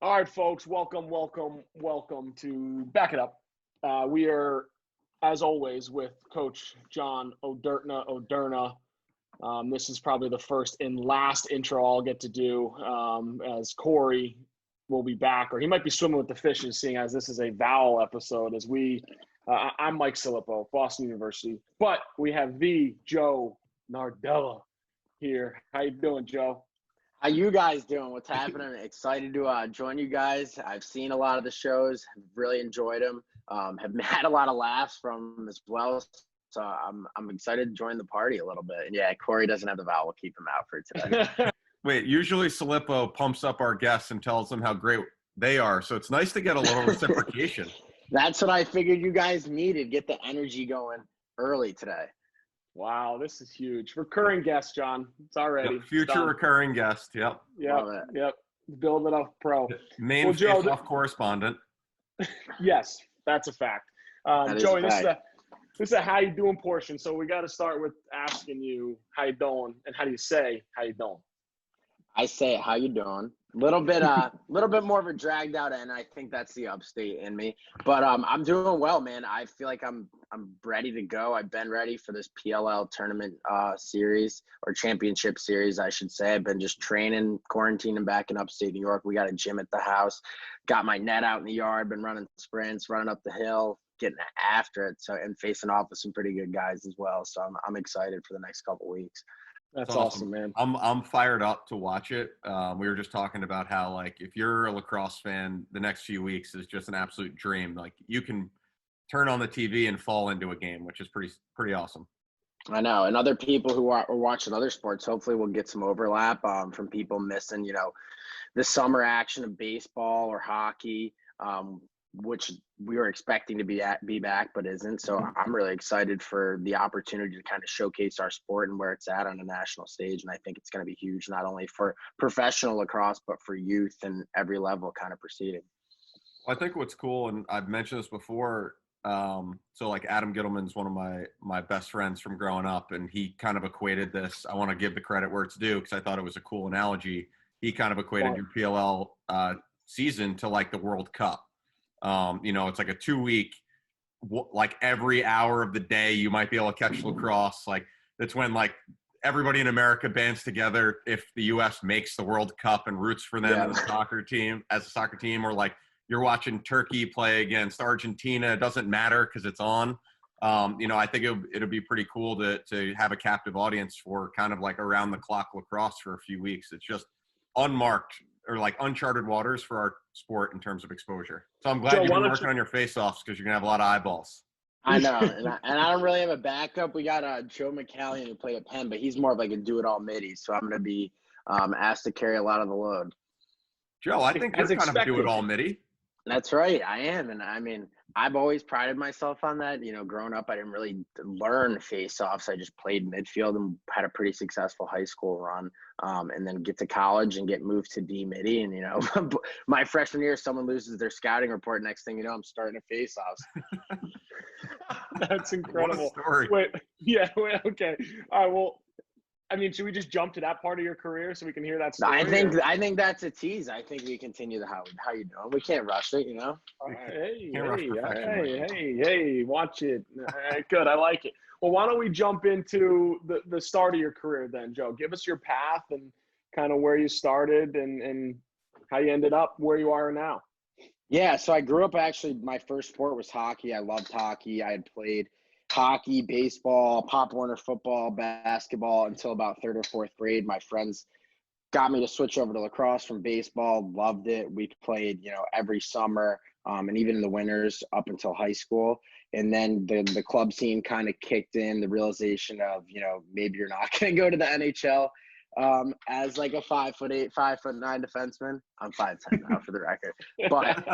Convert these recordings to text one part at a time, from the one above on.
All right, folks, welcome to Back It Up. We are, as always, with Coach John Oderna. This is probably the first and last intro I'll get to do, as Corey will be back, or he might be swimming with the fishes, seeing as this is a vowel episode. I'm Mike Sillipo, Boston University, but we have the Joe Nardella here. How you doing, Joe? How you guys doing? What's happening? Excited to join you guys. I've seen a lot of the shows, really enjoyed them. Have had a lot of laughs from them as well. So I'm excited to join the party a little bit. And yeah, Corey doesn't have the vowel. We'll keep him out for today. Wait, usually Sillipo pumps up our guests and tells them how great they are. So it's nice to get a little reciprocation. That's what I figured you guys needed. Get the energy going early today. Wow, this is huge. Recurring guest, John. It's already future recurring guest. Yep. Build it up, pro. Main Faceoff correspondent. Yes, that's a fact. Joey, this is a how you doing portion. So we got to start with asking you how you doing, and how do you say how you doing? I say, how you doing? Little bit more of a dragged out end. I think that's the upstate in me, but I'm doing well, man. I feel like I'm ready to go. I've been ready for this PLL tournament series, or championship series, I should say. I've been just training, quarantining back in upstate New York. We got a gym at the house, got my net out in the yard, been running sprints, running up the hill, getting after it. So, and facing off with some pretty good guys as well. So I'm excited for the next couple of weeks. That's awesome, man. I'm fired up to watch it. We were just talking about how, like, if you're a lacrosse fan, the next few weeks is just an absolute dream. Like, you can turn on the TV and fall into a game, which is pretty awesome. I know. And other people who are watching other sports, hopefully we'll get some overlap from people missing, the summer action of baseball or hockey, which we were expecting to be back, but isn't. So I'm really excited for the opportunity to kind of showcase our sport and where it's at on a national stage. And I think it's going to be huge, not only for professional lacrosse, but for youth and every level kind of proceeding. I think what's cool, and I've mentioned this before, so like Adam Gittleman's one of my best friends from growing up, and he kind of equated this. I want to give the credit where it's due because I thought it was a cool analogy. He kind of equated your PLL season to like the World Cup. It's like a 2-week, like every hour of the day you might be able to catch lacrosse. Like, that's when like everybody in America bands together if the U.S. makes the World Cup and roots for them as a soccer team, or like you're watching Turkey play against Argentina. It doesn't matter because it's on. I think it'll be pretty cool to have a captive audience for kind of like around the clock lacrosse for a few weeks. It's just unmarked, or like uncharted waters for our sport in terms of exposure. So I'm glad you've been working on your face-offs, because you're going to have a lot of eyeballs. I know. And I don't really have a backup. We got Joe McCallion who played at Penn, but he's more of like a do-it-all midi. So I'm going to be asked to carry a lot of the load. Joe, I think you're kind of a do-it-all midi. That's right. I am. And I mean, I've always prided myself on that. Growing up, I didn't really learn face-offs. I just played midfield and had a pretty successful high school run. And then get to college and get moved to D midi. And, my freshman year, someone loses their scouting report. Next thing you know, I'm starting a face-offs. That's incredible. What a story. Okay. All right, well, I mean, should we just jump to that part of your career so we can hear that story? I think that's a tease. I think we continue the how you doing. We can't rush it, Hey, watch it. Good, I like it. Well, why don't we jump into the start of your career then, Joe? Give us your path and kind of where you started and how you ended up where you are now. Yeah, so I grew up, actually, my first sport was hockey. I loved hockey. I had played hockey, baseball, Pop Warner football, basketball until about 3rd or 4th grade. My friends got me to switch over to lacrosse from baseball. Loved it. We played, every summer and even in the winters up until high school. And then the club scene kind of kicked in, the realization of, maybe you're not going to go to the NHL as like a 5'8", 5'9" defenseman. I'm 5'10" now for the record. But,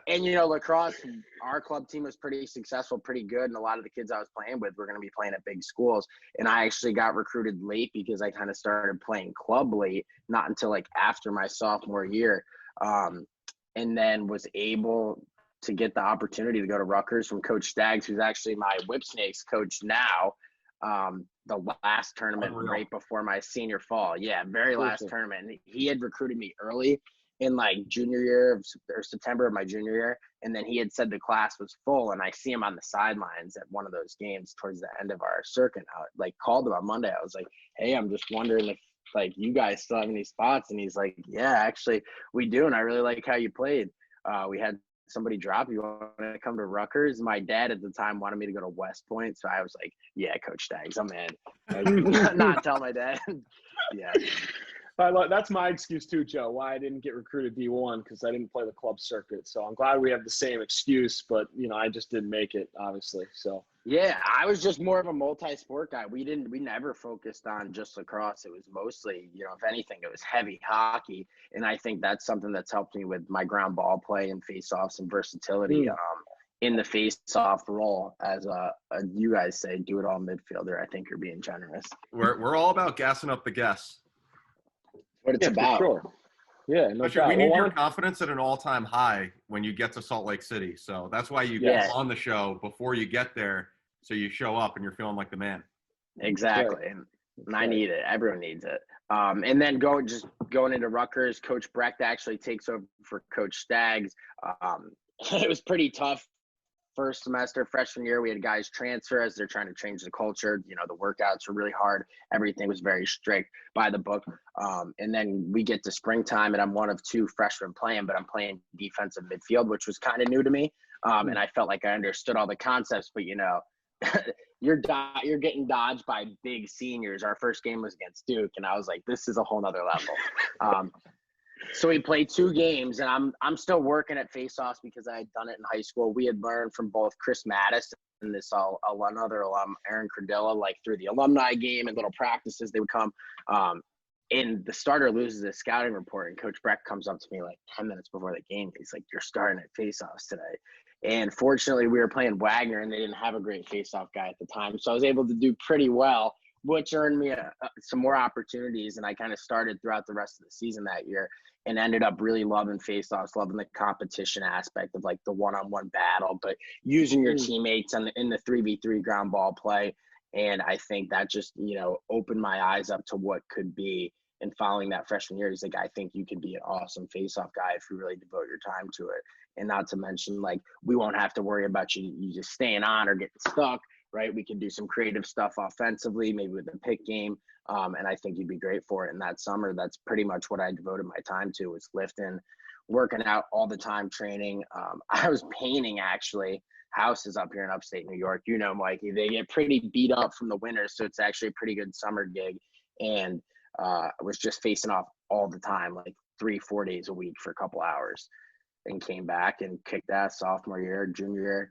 and lacrosse, our club team was pretty successful, pretty good. And a lot of the kids I was playing with were going to be playing at big schools. And I actually got recruited late because I kind of started playing club late, not until like after my sophomore year. And then was able to get the opportunity to go to Rutgers from Coach Staggs, who's actually my Whipsnakes coach now. The last tournament right before my senior fall. Yeah, very last tournament. And he had recruited me early, in like junior year or September of my junior year. And then he had said the class was full, and I see him on the sidelines at one of those games towards the end of our circuit. I like called him on Monday. I was like, hey, I'm just wondering if like you guys still have any spots. And he's like, yeah, actually we do. And I really like how you played. We had somebody drop. You want to come to Rutgers? My dad at the time wanted me to go to West Point. So I was like, yeah, Coach Staggs, I'm in. Like, not tell my dad. Yeah. That's my excuse too, Joe, why I didn't get recruited D1, because I didn't play the club circuit. So I'm glad we have the same excuse, but I just didn't make it, obviously. So yeah, I was just more of a multi-sport guy. We never focused on just lacrosse. It was mostly, if anything, it was heavy hockey. And I think that's something that's helped me with my ground ball play and face-offs and versatility in the face-off role as you guys say, do it all midfielder. I think you're being generous. We're all about gassing up the guests. What it's about. For sure. Yeah, no doubt. We need your confidence at an all-time high when you get to Salt Lake City. So that's why you get on the show before you get there, so you show up and you're feeling like the man. Exactly. And I need it. Everyone needs it. And then going into Rutgers, Coach Brecht actually takes over for Coach Staggs. It was pretty tough. First semester, freshman year, we had guys transfer as they're trying to change the culture. The workouts were really hard. Everything was very strict by the book. And then we get to springtime, and I'm one of two freshmen playing, but I'm playing defensive midfield, which was kind of new to me. And I felt like I understood all the concepts, but you're getting dodged by big seniors. Our first game was against Duke, and I was like, this is a whole nother level. So we played 2 games, and I'm still working at Faceoffs because I had done it in high school. We had learned from both Chris Mattis and this another alum, Aaron Nardella, like through the alumni game and little practices they would come. And the starter loses a scouting report, and Coach Brecht comes up to me like 10 minutes before the game. He's like, you're starting at Faceoffs today. And fortunately, we were playing Wagner, and they didn't have a great faceoff guy at the time. So I was able to do pretty well, which earned me some more opportunities. And I kind of started throughout the rest of the season that year and ended up really loving faceoffs, loving the competition aspect of like the one-on-one battle, but using your teammates in the 3v3 ground ball play. And I think that just, opened my eyes up to what could be. And following that freshman year, he's like, I think you could be an awesome faceoff guy if you really devote your time to it. And not to mention, like, we won't have to worry about you just staying on or getting stuck, right? We can do some creative stuff offensively, maybe with the pick game. And I think you'd be great for it. And that summer, that's pretty much what I devoted my time to, was lifting, working out all the time, training. I was painting, actually, houses up here in upstate New York. Mikey, they get pretty beat up from the winters, so it's actually a pretty good summer gig. And I was just facing off all the time, like 3-4 days a week for a couple hours, and came back and kicked ass sophomore year. Junior year,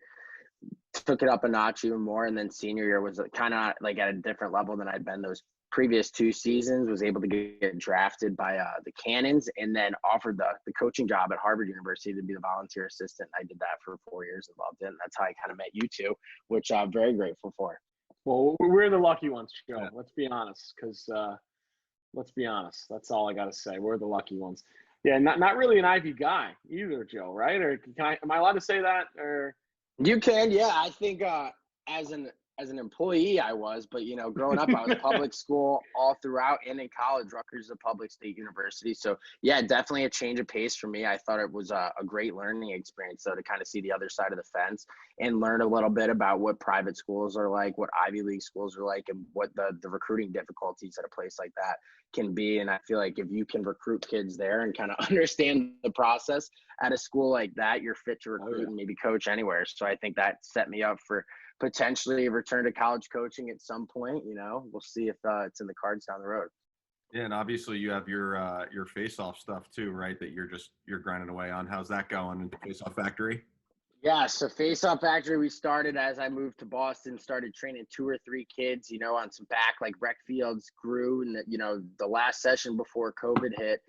took it up a notch even more. And then senior year was kind of like at a different level than I'd been those previous 2 seasons. Was able to get drafted by the Cannons, and then offered the coaching job at Harvard University to be the volunteer assistant. I did that for 4 years and loved it. And that's how I kind of met you two, which I'm very grateful for. Well, we're the lucky ones, Joe. Yeah. Let's be honest, because let's be honest. That's all I got to say. We're the lucky ones. Yeah, not really an Ivy guy either, Joe, right? Or am I allowed to say that? Or you can, yeah. I think as an employee I was, but growing up I was public school all throughout, and in college, Rutgers is a public state university. So yeah, definitely a change of pace for me. I thought it was a great learning experience, though, to kind of see the other side of the fence and learn a little bit about what private schools are like, what Ivy League schools are like, and what the recruiting difficulties at a place like that can be. And I feel like if you can recruit kids there and kind of understand the process at a school like that, you're fit to recruit and maybe coach anywhere. So I think that set me up for potentially a return to college coaching at some point. We'll see if it's in the cards down the road. Yeah, and obviously you have your face-off stuff too, right? That you're grinding away on. How's that going into Face-Off Factory? Yeah, so Face-Off Factory, we started as I moved to Boston, started training 2 or 3 kids, on some back like rec fields, grew. And the last session before COVID hit,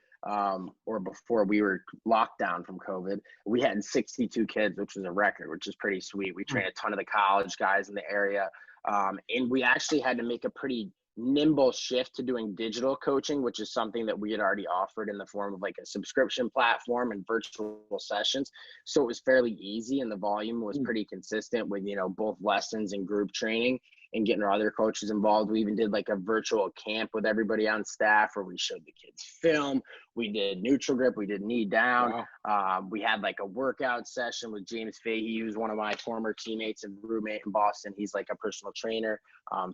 or before we were locked down from COVID, we had 62 kids, which was a record, which is pretty sweet. We trained a ton of the college guys in the area. And we actually had to make a pretty nimble shift to doing digital coaching, which is something that we had already offered in the form of like a subscription platform and virtual sessions. So it was fairly easy, and the volume was pretty consistent with, both lessons and group training. and getting our other coaches involved. We even did like a virtual camp with everybody on staff where we showed the kids film. We did neutral grip. We did knee down. Wow. We had like a workout session with James Fahey, who's one of my former teammates and roommate in Boston. He's like a personal trainer,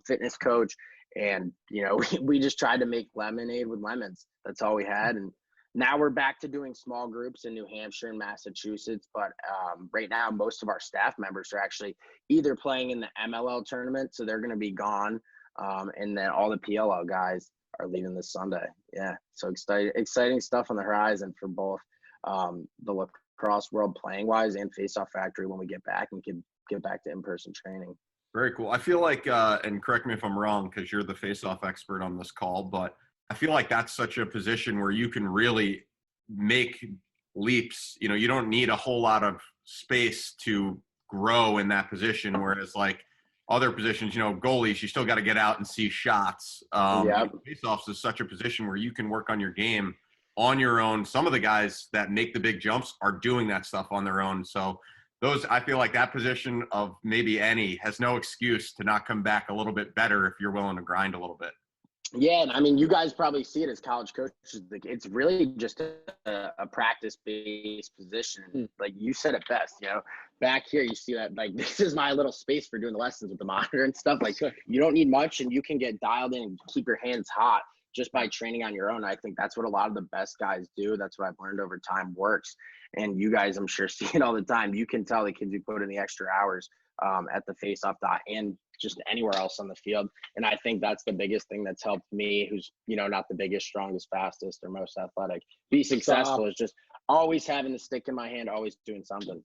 fitness coach. And, we just tried to make lemonade with lemons. That's all we had. And now we're back to doing small groups in New Hampshire and Massachusetts. But right now, most of our staff members are actually either playing in the MLL tournament, so they're going to be gone. And then all the PLL guys are leaving this Sunday. Yeah, so exciting stuff on the horizon for both the lacrosse world playing wise and Faceoff Factory when we get back and can get back to in-person training. Very cool. I feel like, and correct me if I'm wrong, because you're the face-off expert on this call, but I feel like that's such a position where you can really make leaps. You don't need a whole lot of space to grow in that position, whereas like other positions, goalies, you still got to get out and see shots. Face-offs is such a position where you can work on your game on your own. Some of the guys that make the big jumps are doing that stuff on their own. So I feel like that position of maybe any has no excuse to not come back a little bit better if you're willing to grind a little bit. Yeah, and I mean, you guys probably see it as college coaches. It's really just a practice-based position. Like you said it best, Back here, you see that, like, this is my little space for doing the lessons with the monitor and stuff. Like, you don't need much, and you can get dialed in and keep your hands hot just by training on your own. I think that's what a lot of the best guys do. That's what I've learned over time works. And you guys, I'm sure, see it all the time. You can tell the kids who put in the extra hours at the face-off dot and just anywhere else on the field. And I think that's the biggest thing that's helped me, who's, not the biggest, strongest, fastest, or most athletic, be successful is just always having the stick in my hand, always doing something.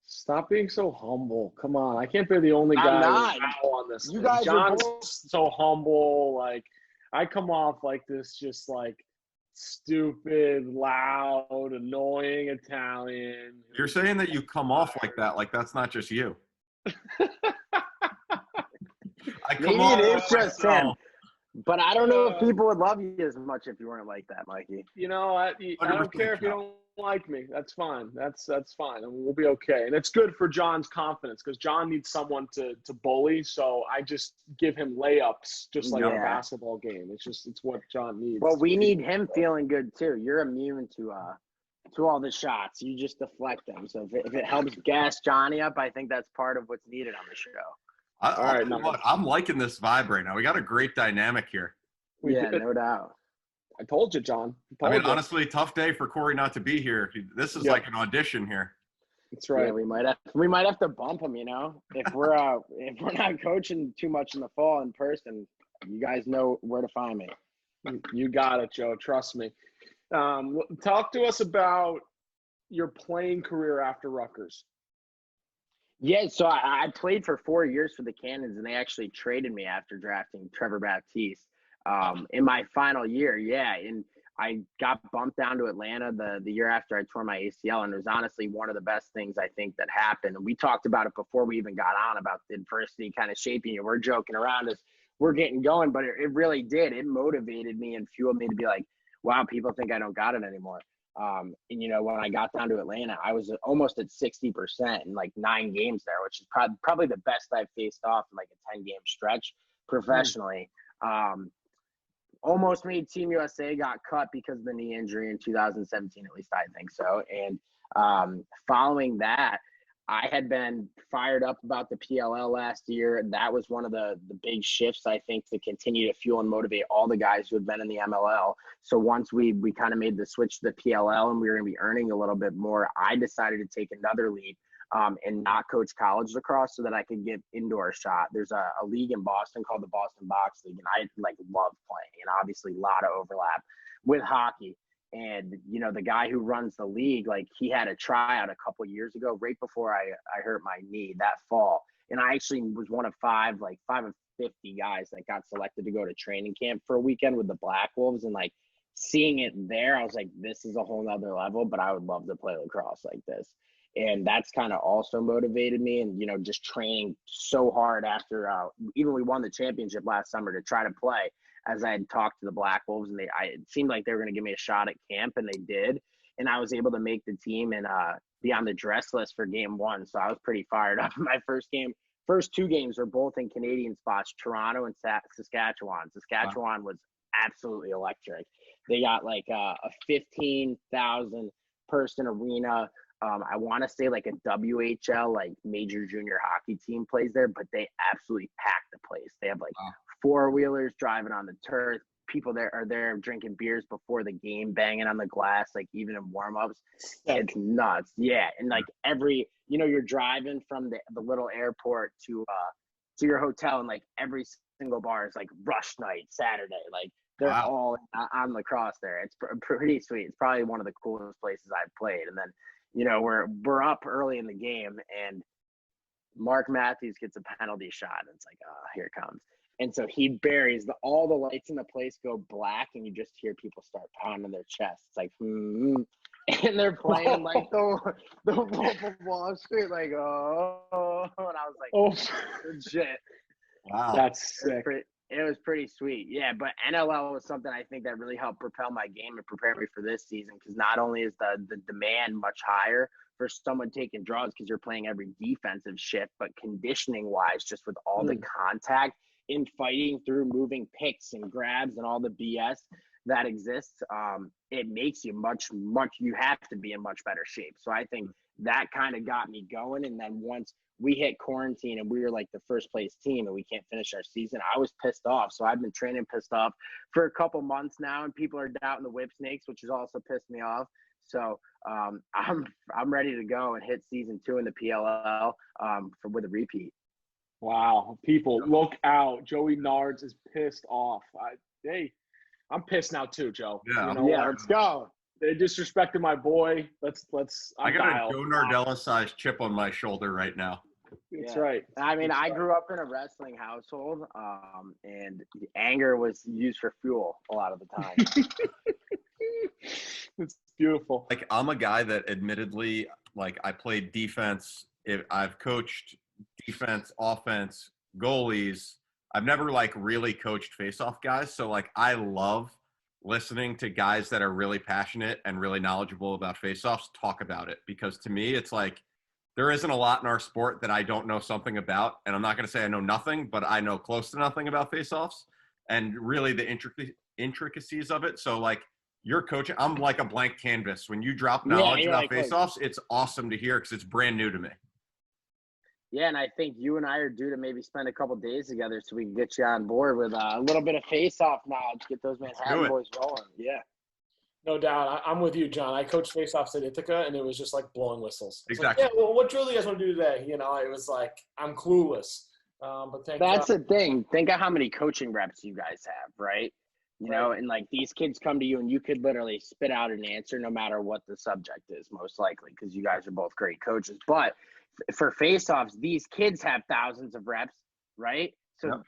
Stop being so humble. Come on. I can't be the only guy on this. You guys John's so humble. Like, I come off like this just like stupid, loud, annoying Italian. You're saying that you come off like that. Like, that's not just you. Maybe it is just him. But I don't know if people would love you as much if you weren't like that, Mikey. I don't care if you don't like me. That's fine. That's fine. And we'll be okay. And it's good for John's confidence because John needs someone to bully. So I just give him layups just like a basketball game. It's what John needs. Well, we need him feeling good too. You're immune to all the shots. You just deflect them. So if it helps gas Johnny up, I think that's part of what's needed on the show. All right, I'm liking this vibe right now. We got a great dynamic here. No doubt. I told you, John. Honestly, tough day for Corey not to be here. This is like an audition here. That's right. Yeah, we might have to bump him. If we're not coaching too much in the fall in person, you guys know where to find me. You got it, Joe. Trust me. Talk to us about your playing career after Rutgers. Yeah, so I played for 4 years for the Cannons, and they actually traded me after drafting Trevor Baptiste in my final year. Yeah, and I got bumped down to Atlanta the year after I tore my ACL, and it was honestly one of the best things I think that happened. And we talked about it before we even got on about the adversity kind of shaping you. We're joking around as we're getting going, but it really did. It motivated me and fueled me to be like, wow, people think I don't got it anymore. And, when I got down to Atlanta, I was almost at 60% in like 9 games there, which is probably the best I've faced off in like a 10-game stretch professionally. Almost made Team USA, got cut because of the knee injury in 2017, at least I think so. And following that, I had been fired up about the PLL last year. That was one of the big shifts, I think, to continue to fuel and motivate all the guys who had been in the MLL. So once we kind of made the switch to the PLL and we were going to be earning a little bit more, I decided to take another leap and not coach college lacrosse so that I could get indoor shot. There's a league in Boston called the Boston Box League, and I love playing, and obviously a lot of overlap with hockey. And, the guy who runs the league, he had a tryout a couple years ago, right before I hurt my knee that fall. And I actually was one of 5 of 50 guys that got selected to go to training camp for a weekend with the Black Wolves. And seeing it there, I was like, this is a whole nother level, but I would love to play lacrosse like this. And that's kind of also motivated me. And, just training so hard after even we won the championship last summer to try to play. As I had talked to the Black Wolves, and it seemed like they were going to give me a shot at camp, and they did. And I was able to make the team and be on the dress list for game 1. So I was pretty fired up in my first game first 2 games were both in Canadian spots, Toronto and Saskatchewan. Saskatchewan was absolutely electric. They got like a 15,000 person arena. I want to say like a WHL, like major junior hockey team plays there, but they absolutely pack the place. They have like 4-wheelers driving on the turf. People there are there drinking beers before the game, banging on the glass, like even in warm-ups. It's nuts. Yeah. And like you're driving from the little airport to your hotel, and like every single bar is like rush night Saturday. Like they're all on lacrosse there. It's pretty sweet. It's probably one of the coolest places I've played. And then, we're up early in the game, and Mark Matthews gets a penalty shot, and it's like, here it comes. And so he buries all the lights in the place go black, and you just hear people start pounding their chests. It's like, and they're playing like the Wolf of Wall Street, like, oh, and I was like, legit. Wow, that's sick. It was pretty sweet. Yeah, but NLL was something I think that really helped propel my game and prepare me for this season, because not only is the demand much higher for someone taking draws because you're playing every defensive shift, but conditioning-wise, just with all the contact in fighting through moving picks and grabs and all the BS that exists, it makes you you have to be in much better shape. So I think that kind of got me going. And then once we hit quarantine and we were like the first place team and we can't finish our season, I was pissed off. So I've been training pissed off for a couple months now, and people are doubting the Whipsnakes, which has also pissed me off. So I'm ready to go and hit season 2 in the PLL with a repeat. Wow, people, look out! Joey Nards is pissed off. I'm pissed now too, Joe. Yeah, let's go. They disrespected my boy. I got a Joe Nardella sized chip on my shoulder right now. That's right. I mean, I grew up in a wrestling household, and anger was used for fuel a lot of the time. It's beautiful. Like, I'm a guy that admittedly, like, I played defense. I've coached defense, offense, goalies. I've never like really coached face-off guys. So like, I love listening to guys that are really passionate and really knowledgeable about face-offs talk about it, because to me, it's like, there isn't a lot in our sport that I don't know something about. And I'm not going to say I know nothing, but I know close to nothing about face-offs and really the intricacies of it. So like, you're coaching, I'm like a blank canvas. When you drop knowledge about face-offs, it's awesome to hear because it's brand new to me. Yeah, and I think you and I are due to maybe spend a couple days together so we can get you on board with a little bit of face-off knowledge, get those Manhattan boys rolling. Yeah. No doubt. I'm with you, John. I coached face-offs at Ithaca, and it was just like blowing whistles. Exactly. Like, yeah, well, what drill do you guys want to do today? It was like, I'm clueless. But that's the thing. Think of how many coaching reps you guys have, right? You know, and like these kids come to you and you could literally spit out an answer no matter what the subject is, most likely, because you guys are both great coaches. But for face-offs, these kids have thousands of reps, right? So,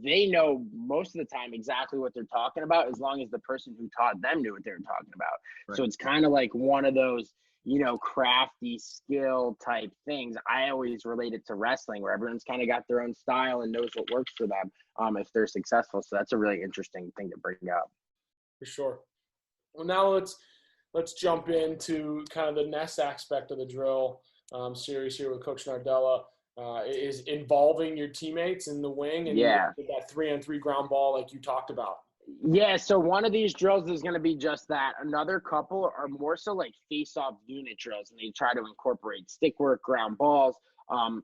they know most of the time exactly what they're talking about, as long as the person who taught them knew what they were talking about. Right. So it's kind of like one of those, crafty skill type things. I always relate it to wrestling, where everyone's kind of got their own style and knows what works for them if they're successful. So that's a really interesting thing to bring up. For sure. Well, now let's jump into kind of the next aspect of the drill series here with Coach Nardella. Is involving your teammates in the wing and that 3-on-3 ground ball like you talked about. Yeah, so one of these drills is going to be just that. Another couple are more so like face-off unit drills, and they try to incorporate stick work, ground balls,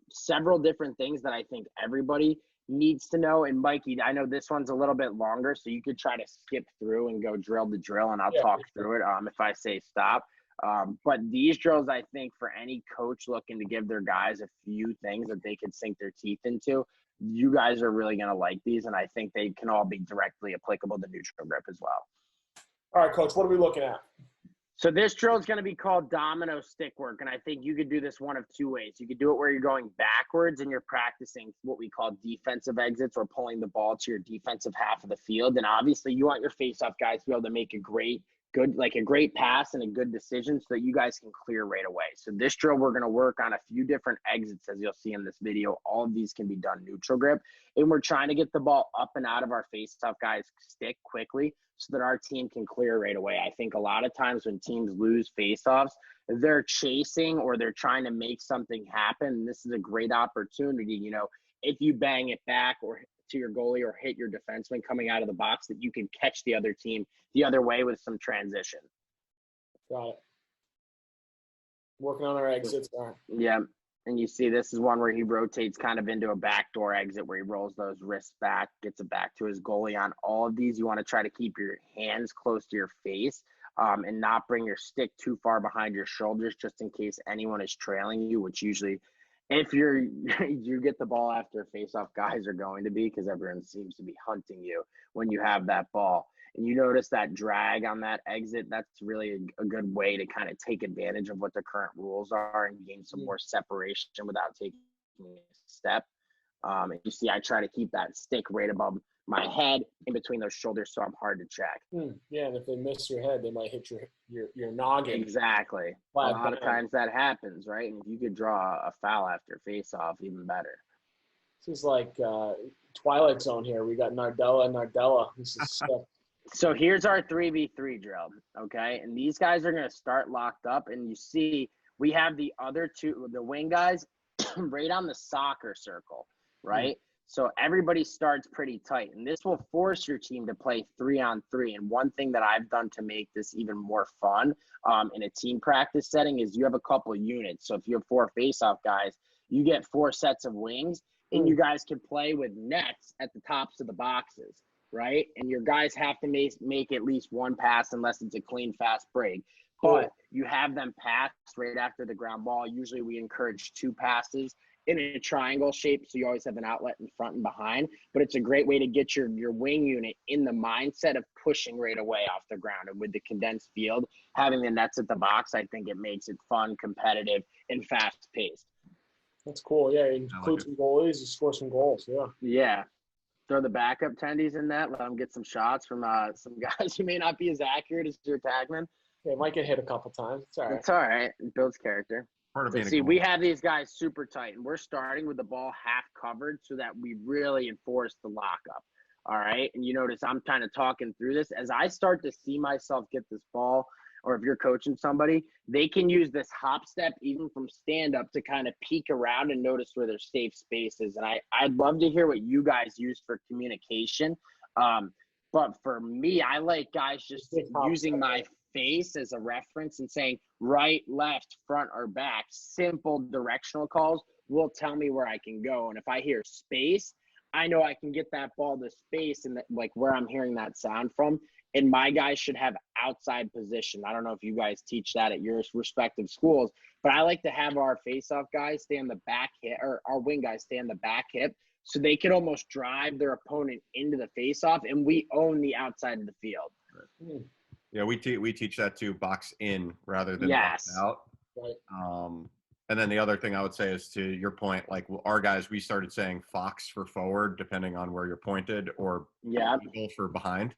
several different things that I think everybody needs to know. And Mikey, I know this one's a little bit longer, so you could try to skip through and go drill to drill, and I'll talk through it if I say stop. But these drills, I think, for any coach looking to give their guys a few things that they could sink their teeth into, you guys are really going to like these, and I think they can all be directly applicable to neutral grip as well. All right, Coach, what are we looking at? So this drill is going to be called domino stick work, and I think you could do this one of two ways. You could do it where you're going backwards and you're practicing what we call defensive exits, or pulling the ball to your defensive half of the field. And obviously you want your face-off guys to be able to make a great pass and a good decision so that you guys can clear right away. So this drill, we're going to work on a few different exits, as you'll see in this video. All of these can be done neutral grip, and we're trying to get the ball up and out of our face-off guys' stick quickly so that our team can clear right away. I think a lot of times when teams lose face-offs, they're chasing or they're trying to make something happen, this is a great opportunity, you know, if you bang it back or to your goalie or hit your defenseman coming out of the box, that you can catch the other team the other way with some transition. Got it. Working on our exits. All right. Yeah. And you see this is one where he rotates kind of into a backdoor exit where he rolls those wrists back, gets it back to his goalie. On all of these, you want to try to keep your hands close to your face and not bring your stick too far behind your shoulders just in case anyone is trailing you, which usually if you get the ball after face-off, guys are going to be because everyone seems to be hunting you when you have that ball. And you notice that drag on that exit, that's really a good way to kind of take advantage of what the current rules are and gain some more separation without taking a step. And you see, I try to keep that stick right above my head in between those shoulders so I'm hard to check. Yeah, and if they miss your head, they might hit your noggin. Exactly. A lot of times that happens, right? And if you could draw a foul after face-off, even better. This is like Twilight Zone here. We got Nardella and Nardella. This is stuff. So here's our 3v3 drill, okay? And these guys are going to start locked up, and you see we have the other two, the wing guys, right on the soccer circle, right? So everybody starts pretty tight, and this will force your team to play 3-on-3. And one thing that I've done to make this even more fun in a team practice setting is you have a couple units. So if you have 4 face-off guys, you get 4 sets of wings, and you guys can play with nets at the tops of the boxes, right? And your guys have to make at least one pass unless it's a clean, fast break. But you have them pass right after the ground ball. Usually we encourage 2 passes in a triangle shape, so you always have an outlet in front and behind. But it's a great way to get your wing unit in the mindset of pushing right away off the ground. And with the condensed field, having the nets at the box, I think it makes it fun, competitive, and fast-paced. That's cool. Yeah, you include some goalies, you score some goals. Yeah. Yeah. Throw the backup tendies in that. Let them get some shots from some guys who may not be as accurate as your tagman. Yeah, might get hit a couple times. It's all right. It's all right. It builds character. So see, we have these guys super tight, and we're starting with the ball half covered so that we really enforce the lockup. All right. And you notice I'm kind of talking through this. As I start to see myself get this ball, or if you're coaching somebody, they can use this hop step even from stand up to kind of peek around and notice where their safe space is. And I'd love to hear what you guys use for communication. But for me, I like guys just using my face as a reference and saying right, left, front, or back. Simple directional calls will tell me where I can go. And if I hear space, I know I can get that ball to space and like where I'm hearing that sound from. And my guys should have outside position. I don't know if you guys teach that at your respective schools, but I like to have our face-off guys stay on the back hip, or our wing guys stay on the back hip, so they could almost drive their opponent into the face-off, and we own the outside of the field. Right. Yeah, we teach that too, box in rather than box out. Right. And then the other thing I would say is, to your point, like our guys, we started saying fox for forward, depending on where you're pointed, or eagle for behind.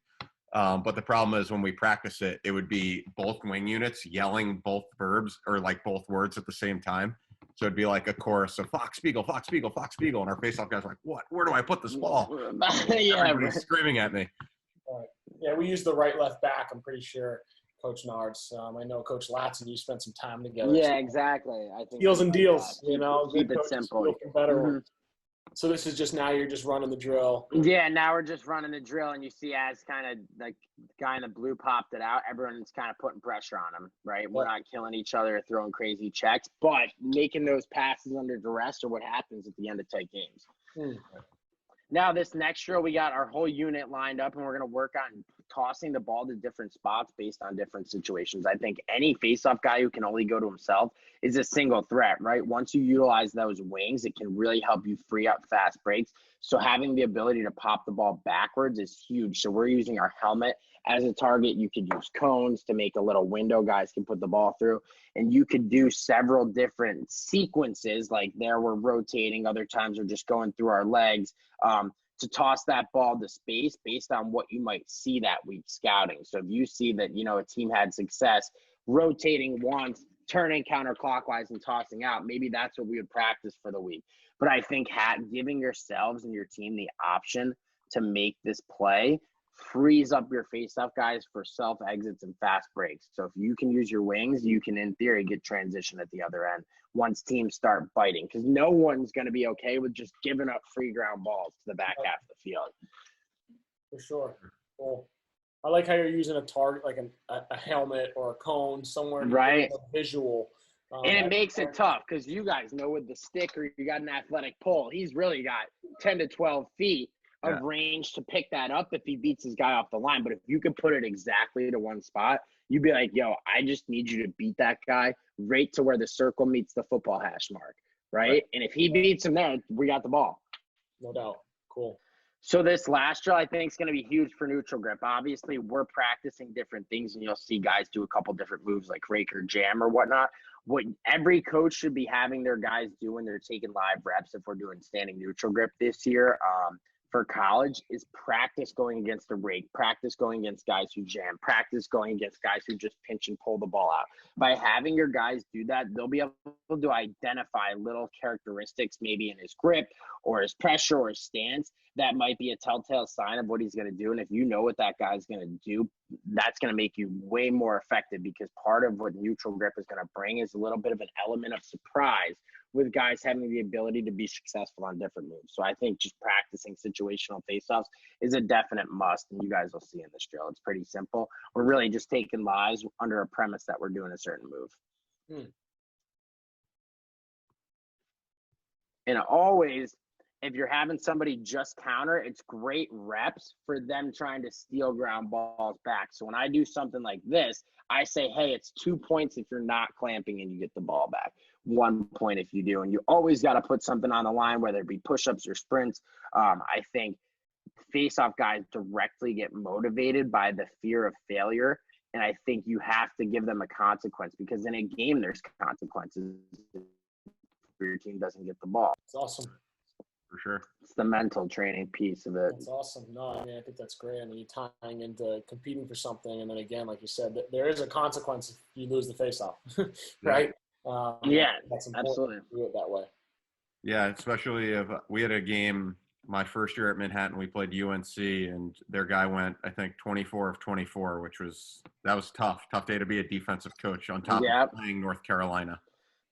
But the problem is when we practice it, it would be both wing units yelling both verbs or like both words at the same time. So it'd be like a chorus of Fox Beagle, Fox Beagle, Fox Beagle. And our face-off guys are like, what? Where do I put this ball? Everybody's screaming at me. Right. Yeah, we use the right, left, back, I'm pretty sure, Coach Nards. I know Coach Latson, you spent some time together. Yeah, exactly. I think deals and deals, you know. Keep it simple. Better. So this is just now you're just running the drill. Yeah, now we're just running the drill, and you see as kind of like the guy in the blue popped it out, everyone's kind of putting pressure on him, right? We're not killing each other, throwing crazy checks, but making those passes under duress are what happens at the end of tight games. Now this next drill, we got our whole unit lined up, and we're going to work on tossing the ball to different spots based on different situations. I think any face-off guy who can only go to himself is a single threat, right? Once you utilize those wings, it can really help you free up fast breaks. So having the ability to pop the ball backwards is huge. So we're using our helmet as a target. You could use cones to make a little window guys can put the ball through. And you could do several different sequences, like there we're rotating, other times we're just going through our legs, to toss that ball to space based on what you might see that week scouting. So if you see that, you know, a team had success rotating once, turning counterclockwise and tossing out, maybe that's what we would practice for the week. But I think giving yourselves and your team the option to make this play frees up your face-off guys for self-exits and fast breaks. So if you can use your wings, you can, in theory, get transition at the other end once teams start biting, because no one's going to be okay with just giving up free ground balls to the back half of the field. For sure. Cool. I like how you're using a target, like a helmet or a cone somewhere, right? Visual. And it makes it tough because you guys know with the stick, or you got an athletic pole, he's really got 10 to 12 feet of range to pick that up if he beats his guy off the line. But if you could put it exactly to one spot, you'd be like, yo, I just need you to beat that guy right to where the circle meets the football hash mark, right? And if he beats him there, we got the ball. No doubt. Cool. So this last drill, I think, is going to be huge for neutral grip. Obviously, we're practicing different things, and you'll see guys do a couple different moves like rake or jam or whatnot. What every coach should be having their guys do when they're taking live reps, if we're doing standing neutral grip this year, for college, is practice going against a rake, practice going against guys who jam, practice going against guys who just pinch and pull the ball out. By having your guys do that, they'll be able to identify little characteristics maybe in his grip or his pressure or his stance that might be a telltale sign of what he's going to do. And if you know what that guy's going to do, that's going to make you way more effective, because part of what neutral grip is going to bring is a little bit of an element of surprise with guys having the ability to be successful on different moves. So I think just practicing situational faceoffs is a definite must, and you guys will see in this drill. It's pretty simple. We're really just taking lies under a premise that we're doing a certain move. And always, if you're having somebody just counter, it's great reps for them trying to steal ground balls back. So when I do something like this, I say, hey, it's 2 points if you're not clamping and you get the ball back. 1 point if you do. And you always got to put something on the line, whether it be push-ups or sprints. I think face-off guys directly get motivated by the fear of failure. And I think you have to give them a consequence, because in a game, there's consequences if your team doesn't get the ball. It's awesome. For sure. It's the mental training piece of it. That's awesome. No, I mean, I think that's great. I mean, you're tying into competing for something. And then again, like you said, there is a consequence if you lose the face-off, right? Yeah, that's important absolutely. to do it that way. Yeah, especially if we had a game my first year at Manhattan, we played UNC, and their guy went, I think, 24 of 24, that was tough day to be a defensive coach on top of playing North Carolina.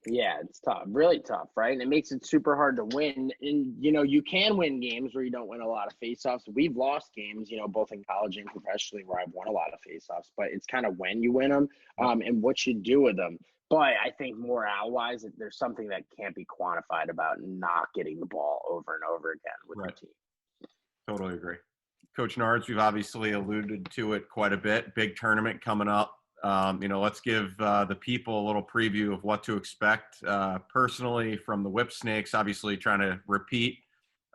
Yeah, it's tough, really tough, right? And it makes it super hard to win. And, you can win games where you don't win a lot of faceoffs. We've lost games, both in college and professionally, where I've won a lot of faceoffs, but it's kind of when you win them and what you do with them. But I think morale-wise, there's something that can't be quantified about not getting the ball over and over again with your team. Totally agree. Coach Nards, we've obviously alluded to it quite a bit. Big tournament coming up. Let's give the people a little preview of what to expect personally from the Whipsnakes. Obviously, trying to repeat.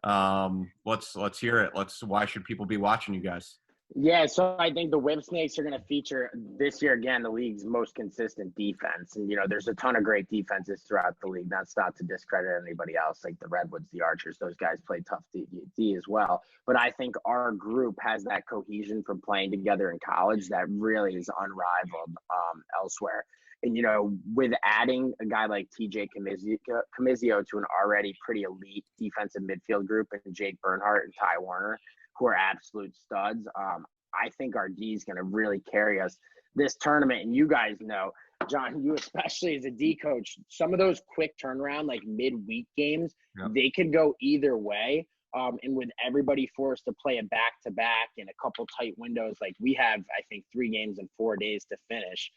Let's hear it. Why should people be watching you guys? Yeah, so I think the Whipsnakes are going to feature this year again the league's most consistent defense, and there's a ton of great defenses throughout the league. That's not to discredit anybody else, like the Redwoods, the Archers. Those guys play tough D as well. But I think our group has that cohesion from playing together in college that really is unrivaled elsewhere. And with adding a guy like TJ Comizio to an already pretty elite defensive midfield group, and Jake Bernhardt and Ty Warner, who are absolute studs, I think our D is going to really carry us this tournament. And you guys know, John, you especially as a D coach, some of those quick turnaround, like midweek games, they could go either way. And with everybody forced to play a back-to-back in a couple tight windows, like we have, I think, 3 games in 4 days to finish.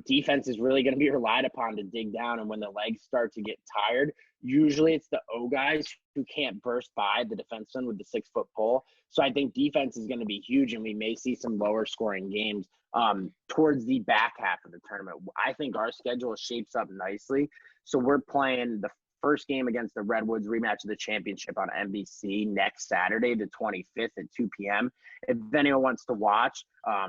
Defense is really going to be relied upon to dig down. And when the legs start to get tired, usually it's the O guys who can't burst by the defenseman with the 6-foot pole. So I think defense is going to be huge, and we may see some lower scoring games towards the back half of the tournament. I think our schedule shapes up nicely. So we're playing the first game against the Redwoods, rematch of the championship on NBC next Saturday, the 25th at 2 p.m. If anyone wants to watch,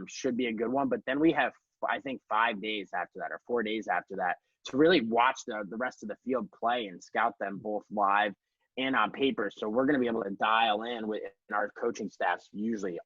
should be a good one. But then we have, I think, 5 days after that, or 4 days after that, to really watch the rest of the field play and scout them both live and on paper. So we're going to be able to dial in with our coaching staff's usually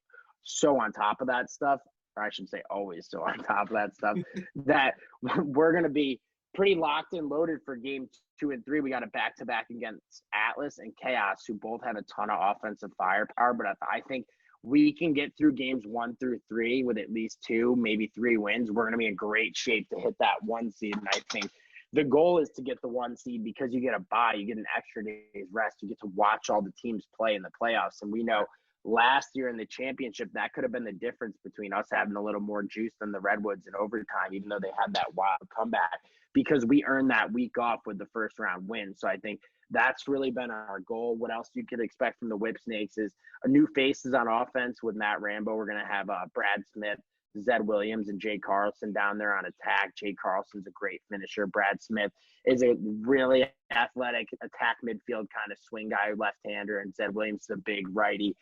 so on top of that stuff, or I should say always so on top of that stuff, that we're going to be pretty locked and loaded for game 2 and 3. We got a back-to-back against Atlas and Chaos, who both have a ton of offensive firepower. But I think we can get through games 1 through 3 with at least 2, maybe 3 wins, we're going to be in great shape to hit that 1 seed. And I think the goal is to get the 1 seed because you get a bye, you get an extra day's rest, you get to watch all the teams play in the playoffs. And we know last year in the championship, that could have been the difference between us having a little more juice than the Redwoods in overtime, even though they had that wild comeback, because we earned that week off with the first round win. So I think that's really been our goal. What else you could expect from the Whipsnakes is a new faces on offense with Matt Rambo. We're going to have Brad Smith, Zed Williams, and Jay Carlson down there on attack. Jay Carlson's a great finisher. Brad Smith is a really athletic attack midfield kind of swing guy, left-hander, and Zed Williams is a big righty.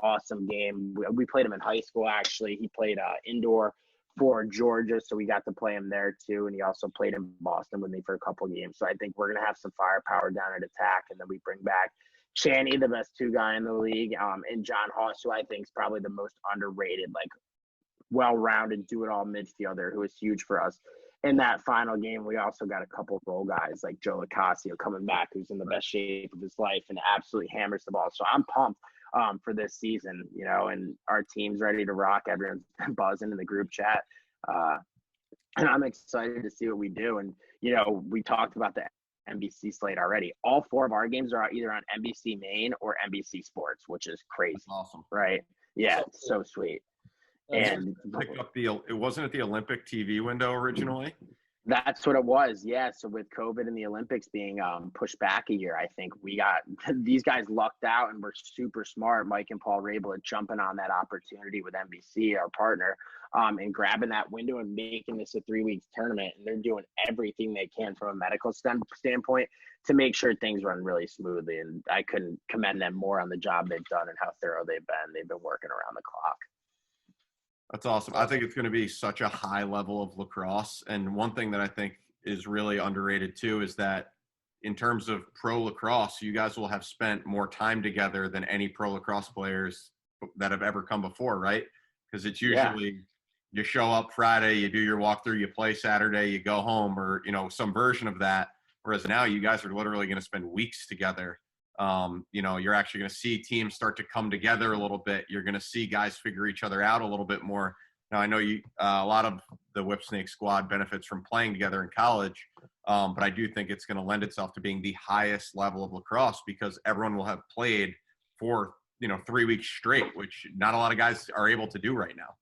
Awesome game. We played him in high school, actually. He played indoor for Georgia, so we got to play him there too, and he also played in Boston with me for a couple games. So I think we're going to have some firepower down at attack, and then we bring back Channy, the best 2 guy in the league, and John Haas, who I think is probably the most underrated, like, well-rounded, do-it-all midfielder who is huge for us. In that final game, we also got a couple role guys like Joe Lacasio coming back, who's in the best shape of his life and absolutely hammers the ball. So I'm pumped for this season, and our team's ready to rock. Everyone's been buzzing in the group chat. And I'm excited to see what we do. And, we talked about the NBC slate already. All 4 of our games are either on NBC Main or NBC Sports, which is crazy. That's awesome. Right? Yeah, it's so sweet. And picked up it wasn't at the Olympic TV window originally. That's what it was. Yeah. So with COVID and the Olympics being pushed back a year, I think we got these guys lucked out and were super smart. Mike and Paul Rabel are jumping on that opportunity with NBC, our partner, and grabbing that window and making this a 3-week tournament. And they're doing everything they can from a medical standpoint to make sure things run really smoothly. And I couldn't commend them more on the job they've done and how thorough they've been. They've been working around the clock. That's awesome. I think it's going to be such a high level of lacrosse. And one thing that I think is really underrated too is that in terms of pro lacrosse, you guys will have spent more time together than any pro lacrosse players that have ever come before, right? Because it's usually you show up Friday, you do your walkthrough, you play Saturday, you go home, or some version of that. Whereas now you guys are literally going to spend weeks together. You're actually going to see teams start to come together a little bit. You're going to see guys figure each other out a little bit more. Now, I know a lot of the Whipsnake squad benefits from playing together in college, but I do think it's going to lend itself to being the highest level of lacrosse because everyone will have played for 3 weeks straight, which not a lot of guys are able to do right now.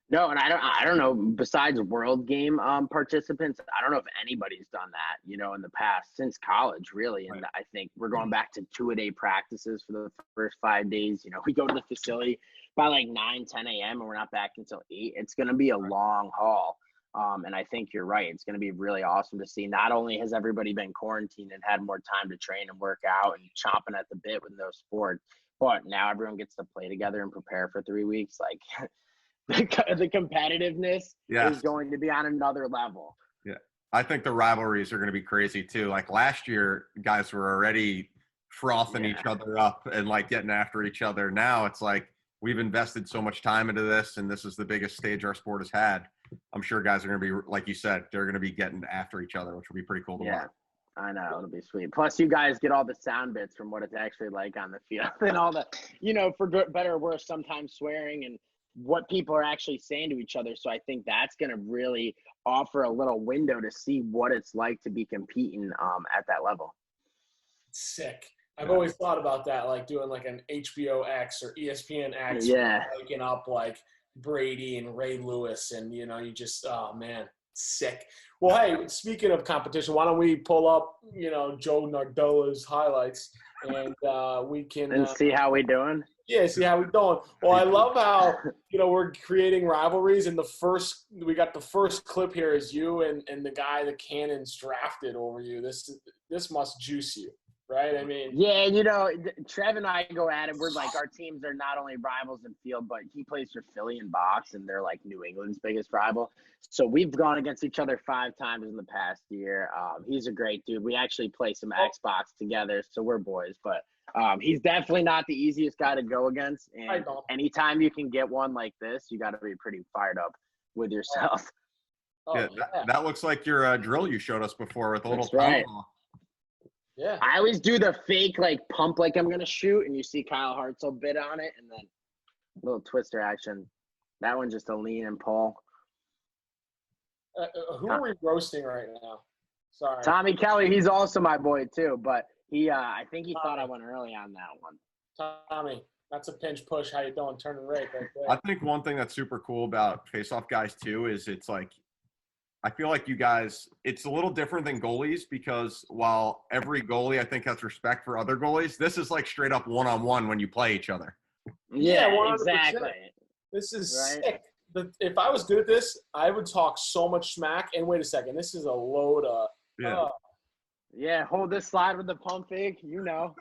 No, and I don't know, besides world game participants, I don't know if anybody's done that, in the past since college, really. And I think we're going back to 2-a-day practices for the first 5 days. We go to the facility by like 9, 10 a.m. and we're not back until 8. It's going to be a long haul. And I think you're right. It's going to be really awesome to see. Not only has everybody been quarantined and had more time to train and work out and chomping at the bit with no sport, but now everyone gets to play together and prepare for 3 weeks. Like, the competitiveness is going to be on another level. Yeah. I think the rivalries are going to be crazy too. Like last year, guys were already frothing each other up and like getting after each other. Now it's like we've invested so much time into this and this is the biggest stage our sport has had. I'm sure guys are going to be, like you said, they're going to be getting after each other, which will be pretty cool to watch. I know, it'll be sweet. Plus, you guys get all the sound bits from what it's actually like on the field and all the, for good, better or worse, sometimes swearing and what people are actually saying to each other. So I think that's going to really offer a little window to see what it's like to be competing at that level. Sick. I've always thought about that, like doing like an HBO X or ESPN X, waking up like Brady and Ray Lewis, and you just, oh man, sick. Well, hey, speaking of competition, why don't we pull up, Joe Nardella's highlights, and we can see how we doing. Yeah, see how we doing. Well, I love how we're creating rivalries, and we got the first clip here is you and the guy the Cannons drafted over you. This must juice you, right? I mean, yeah, Trev and I go at it. We're like, our teams are not only rivals in field, but he plays for Philly in box, and they're like New England's biggest rival. So we've gone against each other 5 times in the past year. He's a great dude. We actually play some Xbox together, so we're boys. But he's definitely not the easiest guy to go against. And anytime you can get one like this, you got to be pretty fired up with yourself. That looks like your drill you showed us before with a little right. Yeah. I always do the fake, like, pump like I'm going to shoot, and you see Kyle Hartzell bid on it, and then Little twister action. That one's just a lean and pull. Who are we roasting right now? Sorry. Tommy Kelly, he's also my boy too, but I think he thought I went early on that one. Tommy, that's a pinch push. How you doing? Turning right there. I think one thing that's super cool about face-off guys too is it's like, I feel like you guys, it's a little different than goalies because while every goalie I think has respect for other goalies, this is like straight up one-on-one when you play each other. Yeah, 100%. exactly. This is Right? sick. If I was good at this, I would talk so much smack. And wait a second, this is a load of Yeah. Yeah, hold this slide with the pump fake, you know.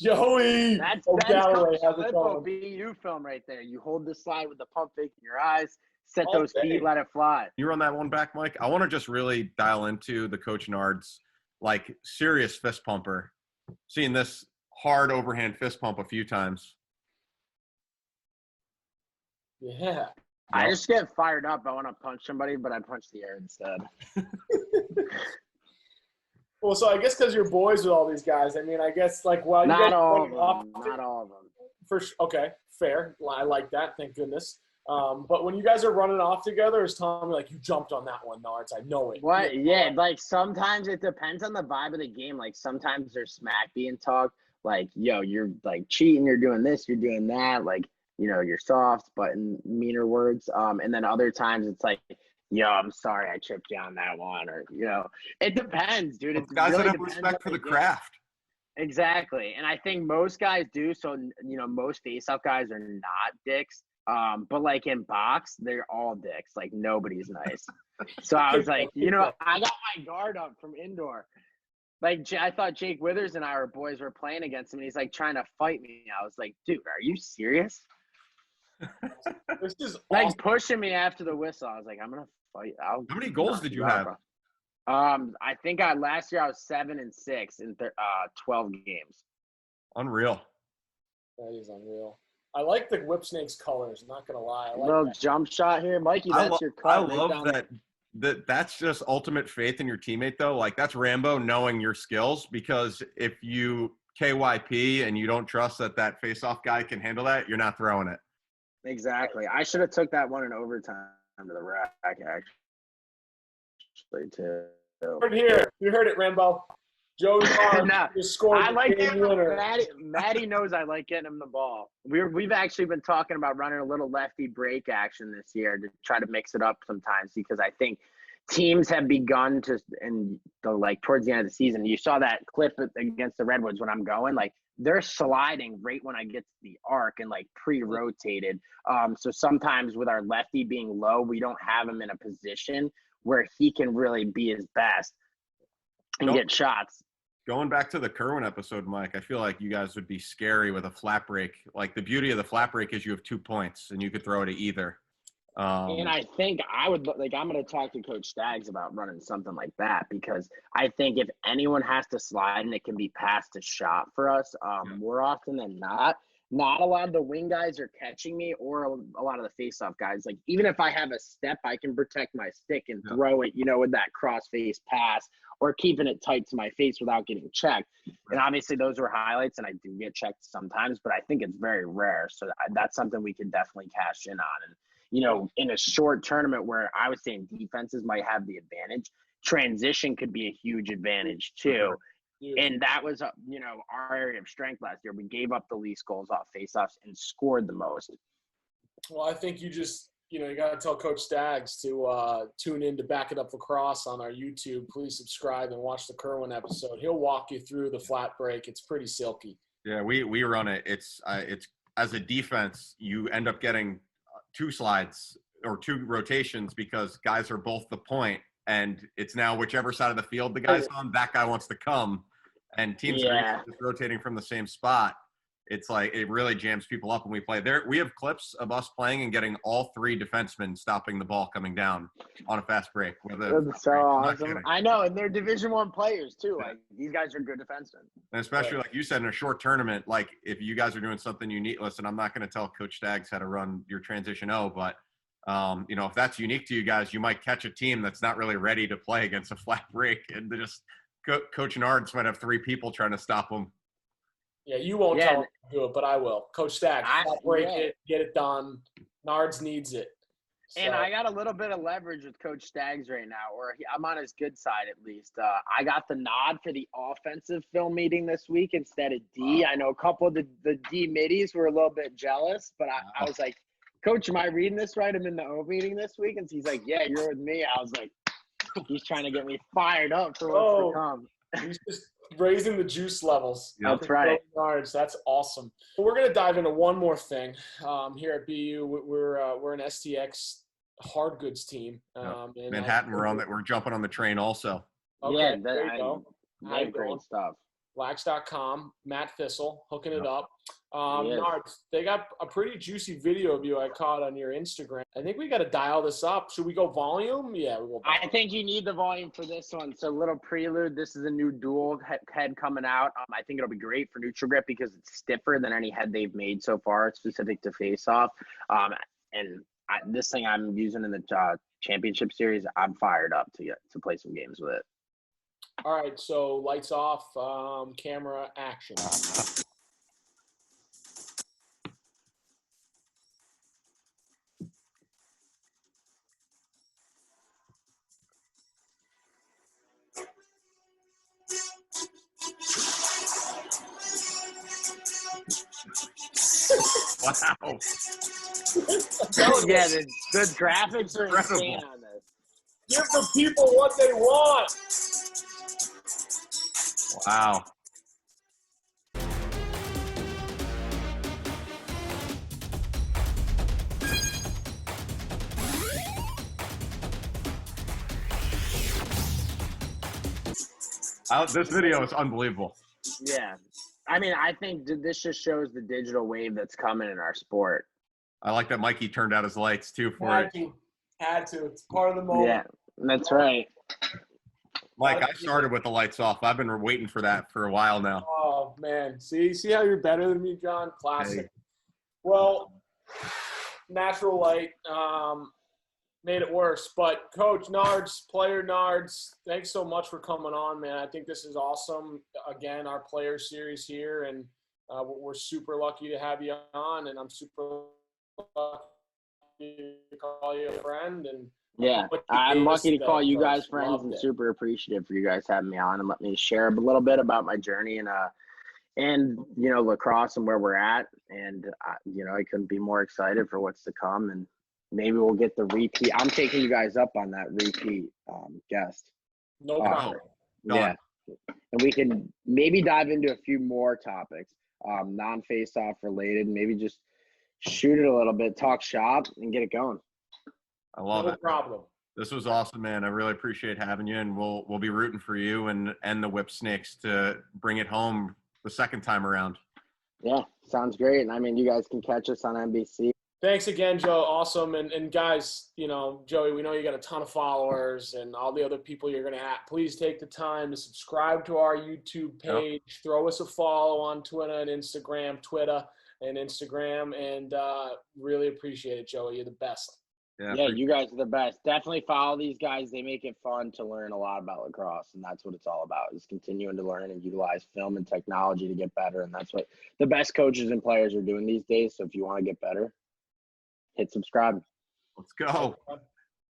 Joey. That's Galloway. How's it Flippo going? BU film right there. You hold the slide with the pump fake in your eyes, set All those day. feet, let it fly. You run that one back, Mike? I want to just really dial into the Coach Nard's like serious fist pumper. Seeing this hard overhand fist pump a few times. Yeah. I just get fired up. I want to punch somebody, but I punch the air instead. Well, so I guess because you're boys with all these guys, I mean, I guess like while you guys Not all of running off, them. Not all of them. okay, fair. I like that. Thank goodness. But when you guys are running off together, is Tommy like, you jumped on that one, Nards? I know it. What? Yeah, like sometimes it depends on the vibe of the game. Like sometimes there's smack being talked. Like, yo, you're like cheating. You're doing this. You're doing that. Like, you know, you're soft, but in meaner words. And then other times it's like, yo, I'm sorry I tripped you on that one. Or, you know, it depends, dude. It Guys really that have depends respect on for the game. craft. Exactly. And I think most guys do. So, you know, most face-off guys are not dicks. But like in box, they're all dicks. Like nobody's nice. So I was like, you know, I got my guard up from indoor. Like I thought Jake Withers and our boys were playing against him, and he's like trying to fight me. I was like, dude, are you serious? This is Like awesome. pushing me after the whistle. I was like, I'm gonna fight. How many goals did you have? I think last year I was 7-6 in 12 games. Unreal. That is unreal. I like the Whipsnakes colors. Not gonna lie. I like Little that. jump shot here, Mikey. That's your cut. I right love down that's just ultimate faith in your teammate though. Like that's Rambo knowing your skills, because if you KYP and you don't trust that face-off guy can handle that, you're not throwing it. Exactly. I should have took that one in overtime to the rack actually too. You heard it here. You heard it, Rambo. Joey Nah, just scored I the like game it. winner. Maddie knows I like getting him the ball. We've actually been talking about running a little lefty break action this year to try to mix it up sometimes, because I think teams have begun to, and like towards the end of the season, you saw that clip against the Redwoods when I'm going, like they're sliding right when I get to the arc and like pre-rotated. So sometimes with our lefty being low, we don't have him in a position where he can really be his best and get shots. Going back to the Kerwin episode, Mike, I feel like you guys would be scary with a flat break. Like the beauty of the flat break is you have 2 points and you could throw it to either. And I think I would like, I'm going to talk to Coach Staggs about running something like that, because I think if anyone has to slide and it can be passed to shot for us, more often than not a lot of the wing guys are catching me, or a lot of the face-off guys. Like even if I have a step, I can protect my stick and throw it, you know, with that cross-face pass, or keeping it tight to my face without getting checked. And obviously those were highlights, and I do get checked sometimes, but I think it's very rare. So that's something we could definitely cash in on. And, you know, in a short tournament where I was saying defenses might have the advantage, transition could be a huge advantage too. And that was, you know, our area of strength last year. We gave up the least goals off faceoffs and scored the most. Well, I think you just, you know, you got to tell Coach Staggs to tune in to Back It Up Lacrosse on our YouTube. Please subscribe and watch the Kerwin episode. He'll walk you through the flat break. It's pretty silky. Yeah, we run it. It's as a defense, you end up getting 2 slides or 2 rotations because guys are both the point, and it's now whichever side of the field the guy's on, that guy wants to come, and teams are just rotating from the same spot. It's like it really jams people up when we play. There, we have clips of us playing and getting all 3 defensemen stopping the ball coming down on a fast break. That's so awesome. I know, and they're Division I players too. Like these guys are good defensemen. And especially like you said, in a short tournament, like if you guys are doing something unique, listen, I'm not going to tell Coach Staggs how to run your transition but you know, if that's unique to you guys, you might catch a team that's not really ready to play against a flat break, and they just Coach Nards might have 3 people trying to stop them. Yeah, you won't tell him to do it, but I will. Coach Staggs, break it, get it done. Nards needs it. So. And I got a little bit of leverage with Coach Staggs right now, or I'm on his good side at least. I got the nod for the offensive film meeting this week instead of D. I know a couple of the D middies were a little bit jealous, but I was like, Coach, am I reading this right? I'm in the O meeting this week. And he's like, yeah, you're with me. I was like, he's trying to get me fired up for what's to come. He's just raising the juice levels. Yep. That's right. Yards. That's awesome. We're going to dive into one more thing. Here at BU, we're an STX hard goods team. Manhattan, we're jumping on the train also. Okay, there you go. Great stuff. Lax.com, Matt Thistle, hooking it up. Nards, they got a pretty juicy video of you I caught on your Instagram. I think we got to dial this up. Should we go volume? Yeah, we will. I think you need the volume for this one. So a little prelude. This is a new dual head coming out. I think it'll be great for neutral grip because it's stiffer than any head they've made so far. It's specific to Faceoff. This thing I'm using in the championship series, I'm fired up to play some games with it. All right, so lights off, camera action. Wow. Yeah, the graphics are insane on this. Give the people what they want. Wow. This video is unbelievable. Yeah. I mean, I think this just shows the digital wave that's coming in our sport. I like that Mikey turned out his lights too for it. Had to. It's part of the moment. Yeah, that's right. Mike, I started with the lights off. I've been waiting for that for a while now. Oh, man. See how you're better than me, John? Classic. Hey. Well, natural light made it worse. But, Coach Nards, player Nards, thanks so much for coming on, man. I think this is awesome. Again, our player series here, and we're super lucky to have you on, and I'm super lucky to call you a friend. And yeah, I'm lucky to call you guys friends and super appreciative for you guys having me on and let me share a little bit about my journey and you know, lacrosse and where we're at. And you know, I couldn't be more excited for what's to come, and maybe we'll get the repeat. I'm taking you guys up on that repeat guest. No problem. Yeah, and we can maybe dive into a few more topics, non-face-off related. Maybe just shoot it a little bit, talk shop, and get it going. I love it. No problem. This was awesome, man. I really appreciate having you, and we'll be rooting for you and the Whipsnakes to bring it home the second time around. Yeah, sounds great. And I mean, you guys can catch us on NBC. Thanks again, Joe. Awesome. And guys, you know, Joey, we know you got a ton of followers and all the other people you're going to have. Please take the time to subscribe to our YouTube page. Yep. Throw us a follow on Twitter and Instagram, and really appreciate it, Joey. You're the best. Yeah, you guys are the best. Definitely follow these guys. They make it fun to learn a lot about lacrosse, and that's what it's all about, is continuing to learn and utilize film and technology to get better. And that's what the best coaches and players are doing these days. So if you want to get better, hit subscribe. Let's go.